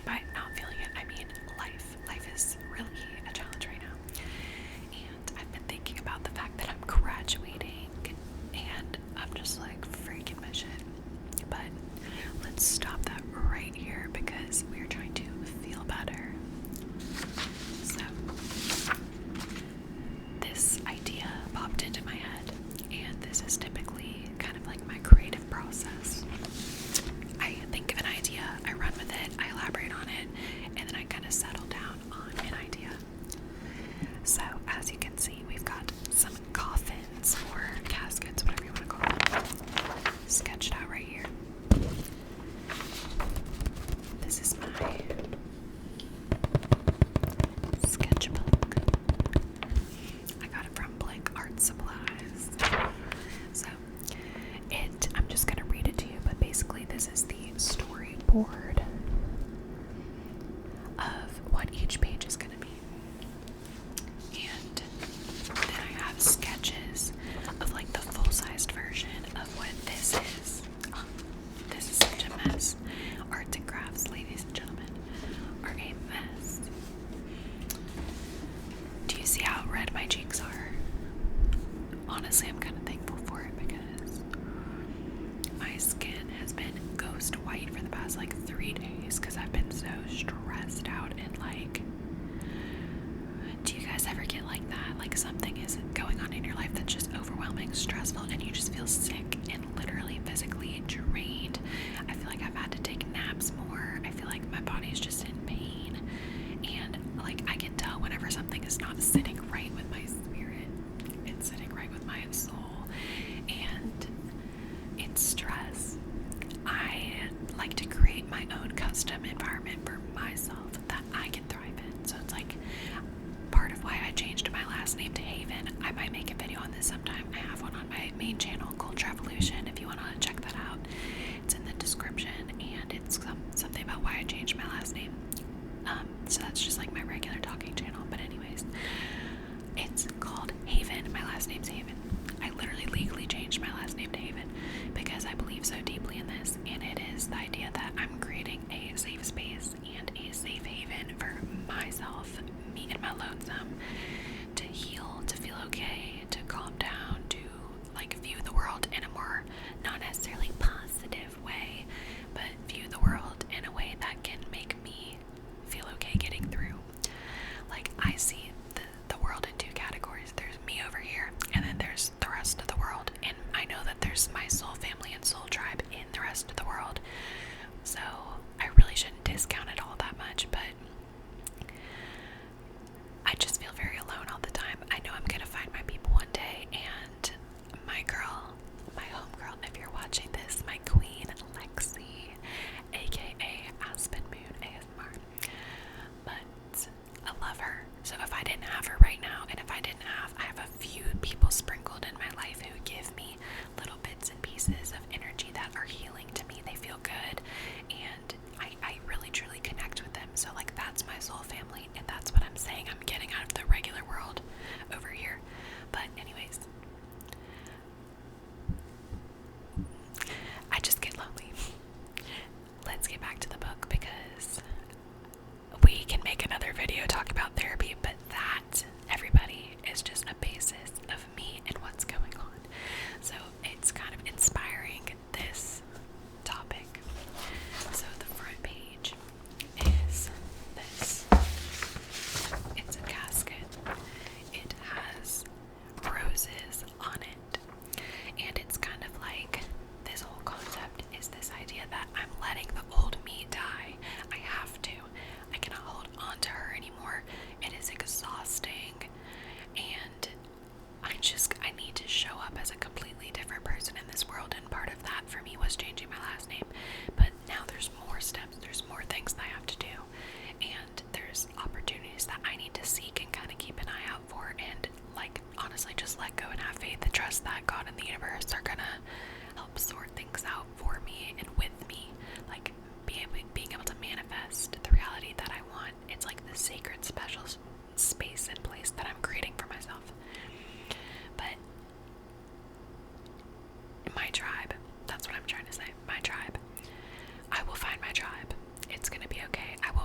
And by not feeling it, I mean life. Life is really a challenge right now. And I've been thinking about the fact that I'm graduating and I'm just like freaking my shit. But let's stop that right here because we're trying to feel better. So, this idea popped into my head, and this is typically kind of like my creative process. I think of an idea, I run with it, I elaborate on it, and then I kind of settle down on an idea. So, as you can see, we've got some coffins or caskets, whatever you want to call them, sketched out right here. This is my sketchbook. I got it from Blake Art Supplies. So, I'm just going to read it to you, but basically this is the storyboard of what each page is going to be. And then I have sketches of like the full-sized version of what this is. Oh, this is such a mess. Arts and crafts, ladies and gentlemen, are a mess. Do you see how red my cheeks are? Honestly, I'm kind of thankful for it because my skin has been ghost white for the past like 3 days because I've been so stressed out and like, do you guys ever get like that? Like something is going on in your life that's just overwhelming, stressful, and you just feel sick and literally physically drained. I feel like I've had to take naps more. I feel like my body's just in pain. And like I can tell whenever something is not sitting right with my spirit, it's sitting right with my soul. And it's stress. I like to create my own custom environment for myself that I can thrive in. So it's like part of why I changed my last name to Haven. I might make a video on this sometime. I have one on my main channel, Culture Evolution, if you want to check that out. It's in the description, and it's something about why I changed my last name. So that's just like my regular talking channel. But anyways, it's called Haven. My last name's Haven. I literally legally changed my last name to Haven because I believe so deeply in this, and it is the idea that I'm creating a safe space and a safe haven for myself, me and my lonesome, to heal, to feel okay, to calm down, to like view the world in a more not necessarily positive way, but view the world in a way that can make me feel okay getting through. Like I see the world in 2 categories. There's me over here, and then there's the rest of the world. And I know that there's my soul family and soul tribe in the rest of the world. So I really shouldn't discount it all that much, but I just feel very alone all the time. I know I'm gonna find my people one day, and my girl, my homegirl, if you're watching this, my queen, Lexi, aka Aspen Moon ASMR. But I love her. So if I didn't have her right now, and if I have a few people sprinkled in my life who give me little bits and pieces of energy that are healing to me. They feel good, and I really truly connect with them. So like that's my soul family, and that's what I'm saying I'm getting out of the regular world over here. But anyways, I just get lonely. Let's get back to the book because we can make another video talking about therapy, but that, everybody, is just a basis of me and what's going on. So it's kind of inspiring this topic. So the front page is this. It's a casket. It has roses on it. And it's kind of like, this whole concept is this idea that I'm letting the old me die. I have to. I cannot hold on to her anymore. It is exhausting. And I need to show up as a completely different person in this world. And part of that for me was changing my last name. But now there's more steps. There's more things that I have to do. And there's opportunities that I need to seek and kind of keep an eye out for. And like, honestly, just let go and have faith and trust that God and the universe are gonna help sort things out for me and with me. Like being able to manifest the reality that I want. It's like the sacred special space and place that I'm creating for myself. But my tribe, that's what I'm trying to say. My tribe. I will find my tribe. It's gonna be okay. I will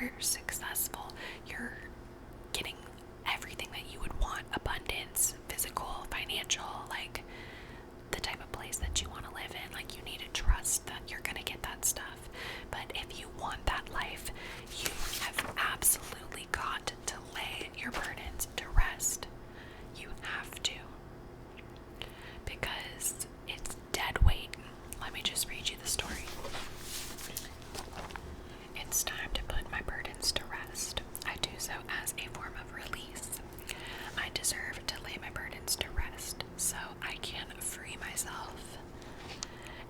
you're successful, you're getting everything that you would want, abundance, physical, financial, like the type of place that you want to live in. Like, you need to trust that you're going to get that stuff. But if you want that life, you have absolutely got to lay your burdens to rest. You have to, because it's dead weight. Let me just read you the story. It's time to put my burdens to rest. I do so as a form of release. I deserve to lay my burdens to rest so I can free myself.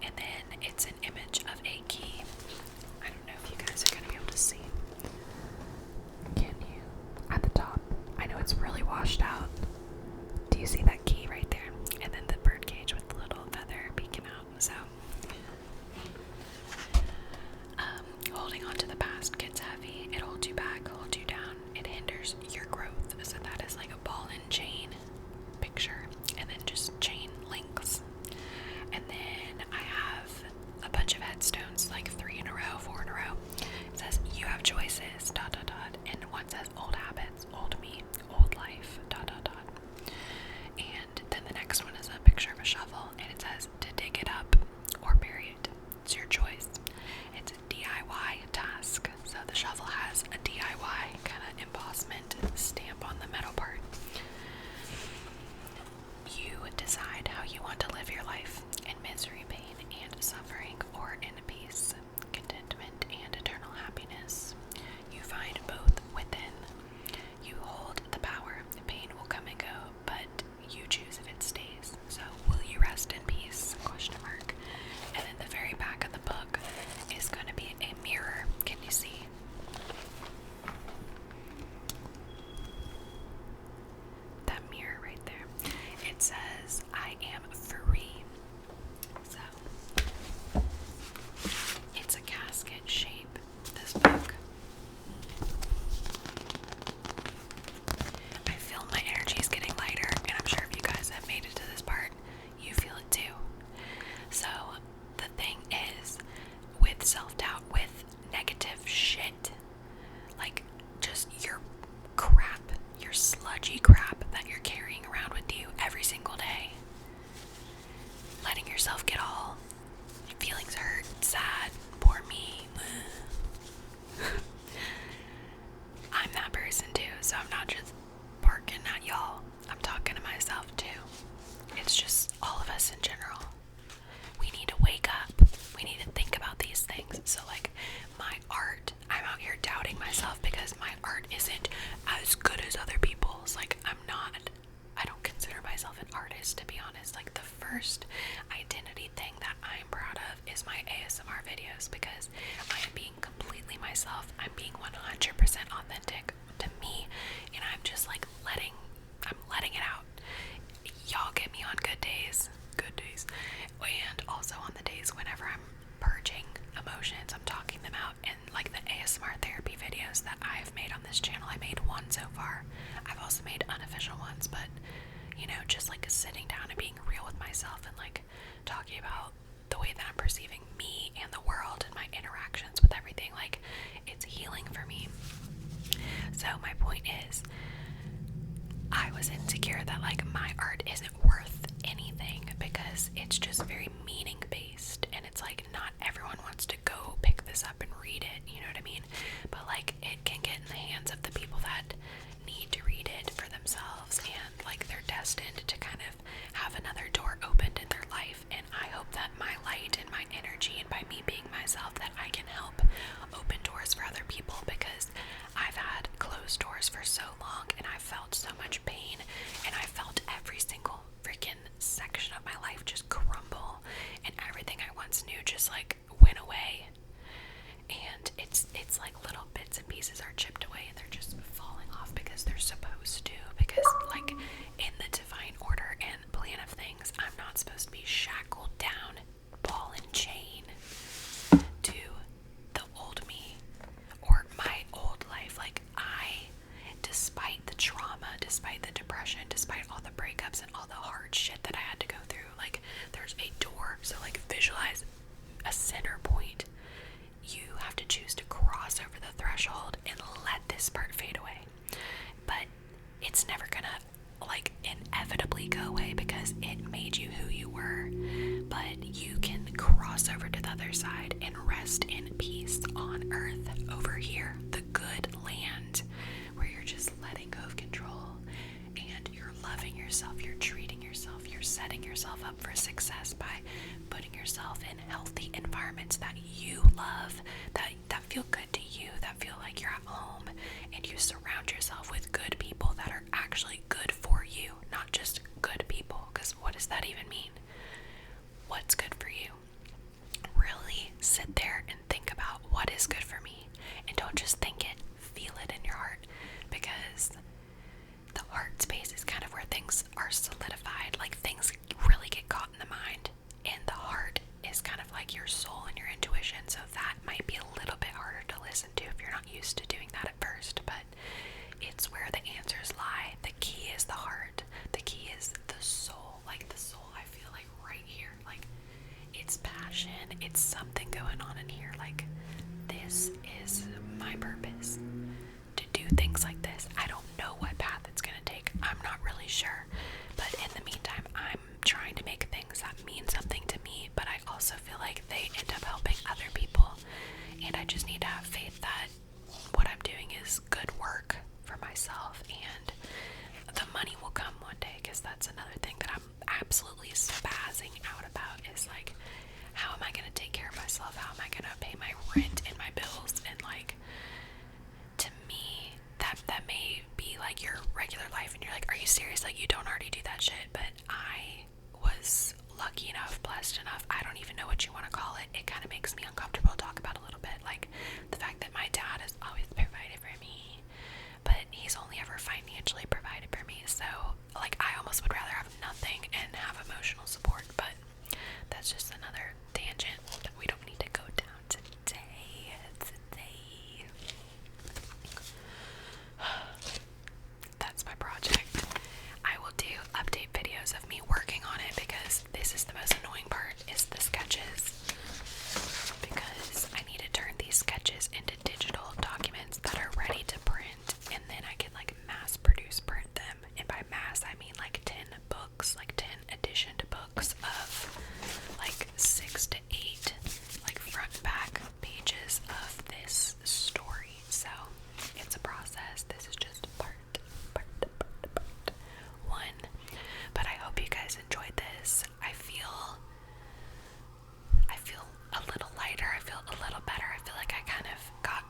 And then it's an image of a key. I don't know if you guys are going to be able to see. Can you? At the top. I know it's really washed out. Do you see that key right there? And then the bird cage with the little feather peeking out. So, holding on to the past gets heavy. It holds you back, holds you down. It hinders your growth. So that is like a ball and chain picture. And then just chain links. And then I have a bunch of headstones, like 3 in a row, 4 in a row. It says, you have choices, ... And one says, old habits, old me, old life, ... And then the next one is a picture of a shovel, and it says to dig it up or bury it. It's your choice. It's a DIY task. So the shovel has a DIY kind of embossment stamp on the metal part. You decide how you want to live your life, in misery, pain, and suffering, or in peace, contentment, and eternal happiness. You find both within. You hold the power. Pain will come and go, but you choose if it stays. So, will you rest in peace? Question mark. And then the very back of the book is going to be a mirror. Can you see? That mirror right there. It says, I am free. So, it's a casket shape, this book. I feel my energy is getting lighter, and I'm sure if you guys have made it to this part, you feel it too. So, the thing is, with self-doubt, with negative shit, like just your crap, your sludgy crap that you're carrying around with you every single day, letting yourself get all feelings hurt, sad, poor me. I'm that person too, so I'm not just barking at y'all. I'm talking to myself too. It's just all of us in general. We need to wake up. We need to think about these things. So like my art, I'm out here doubting myself because my art isn't as good as other people's. Like I don't consider myself an artist, to be honest. Like the first identity thing that I'm proud of is my ASMR videos, because I am being completely myself. I'm being 100% authentic to me, and I'm just like letting it out. Y'all get me on good days, and also on the days whenever I'm purging emotions, I'm talking them out. And like the ASMR therapy videos that I've made on this channel, I made one so far. I've also made unofficial ones, but you know, just like sitting down and being real with myself and like talking about the way that I'm perceiving me and the world and my interactions with everything. Like, it's healing for me. So my point is, I was insecure that like my art isn't worth anything because it's just very meaning based, and it's like not everyone wants to go pick this up and read it, you know what I mean? But like it can get in the hands of the people that need to read it for themselves, and like they're destined to kind of have another door opened in their life. And I hope that my light and my energy, and by me being myself, that I can help open doors for other people, because I've had closed doors for so long, and I felt so much pain, and I felt every single freaking section of my life just crumble, and everything I once knew just like went away. And it's like little bits and pieces are chipped away, and they're just falling off because they're supposed to, because like in the divine order and plan of things, I'm not supposed to be shackled down, ball and chain to the old me or my old life. Like despite the trauma, despite the depression, despite all the breakups and all the hard shit that I had to go through, like there's a door. So like visualize a center point. You have to choose to cross over the threshold, cross over to the other side and rest in peace on earth over here, the good land, where you're just letting go of control and you're loving yourself, you're treating yourself, you're setting yourself up for success by putting yourself in healthy environments that you love, that feel good to you, that feel like you're at home, and you surround yourself with good people that are actually good for you, not just good people, because what does that even mean? What's good for you? Really sit there and think about what is good for me, and don't just think it, feel it in your heart, because the heart space is kind of where things are solidified, like things really get caught in the mind, and the heart is kind of like your soul and your intuition, so that might be a little bit harder to listen to if you're not used to doing that at first, but it's where the answers lie. The key is the heart. The key is the soul. Like the soul, I feel like right here, like it's passion, it's something going on in here, like this is my purpose, to do things like this. I don't know what path it's gonna take, I'm not really sure, but in the meantime, I'm trying to make things that mean something to me, but I also feel like they end up helping other people, and I just need to have faith that what I'm doing is good work for myself, and the money will come one day, because that's another thing that I'm absolutely spazzing out about, is like, how am I going to take care of myself? How am I going to pay my rent and my bills? And like, to me, that may be like your regular life, and you're like, are you serious? Like, you don't already do that shit? But I was lucky enough, blessed enough, I don't even know what you want to call it. It kind of makes me uncomfortable to talk about a little bit, like the fact that my dad has always provided for me, but he's only ever financially provided for me, so like I almost would rather have nothing and have emotional support, but that's just another tangent that we don't need to go down today. That's my project. I will do update videos of me working on it, because this is the most annoying part, is the sketches, because I need to turn these sketches into digital documents that are ready to print, and then I can like mass produce print them, and by mass I mean like 10 books, like 10 editioned books of like 6 to 8 like front and back pages of this story. So it's a process. This is just part one, but I hope you guys enjoyed this. I feel a little lighter, I feel a little better, I feel like I kind of got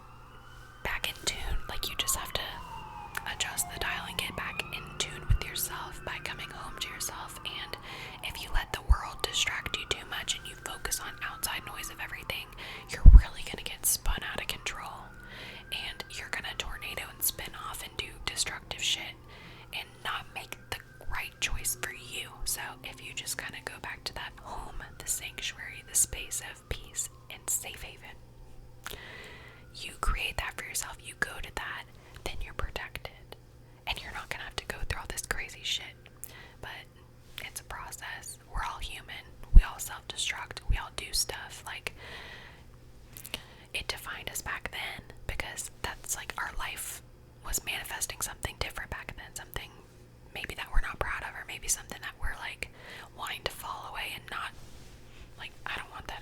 back in tune. Like, you just have to adjust the dial and get back in tune with yourself by coming home to yourself, and if you let the world distract you too much and you focus on outside noise of everything, you're really gonna get spun out of control, and you're gonna tornado and spin off and do destructive shit and not make the right choice for you. So if you just kind of go back to that home, the sanctuary, the space of peace and safe haven, you create that for yourself, you go to that, then you're protected, and you're not gonna have to go through all this crazy shit. But it's a process. We're all human, we all self-destruct, we all do stuff. Like, it defined us back then, because that's like our life was manifesting something different back then, something maybe that we're not proud of, or maybe something that we're like wanting to fall away and not, like, I don't want that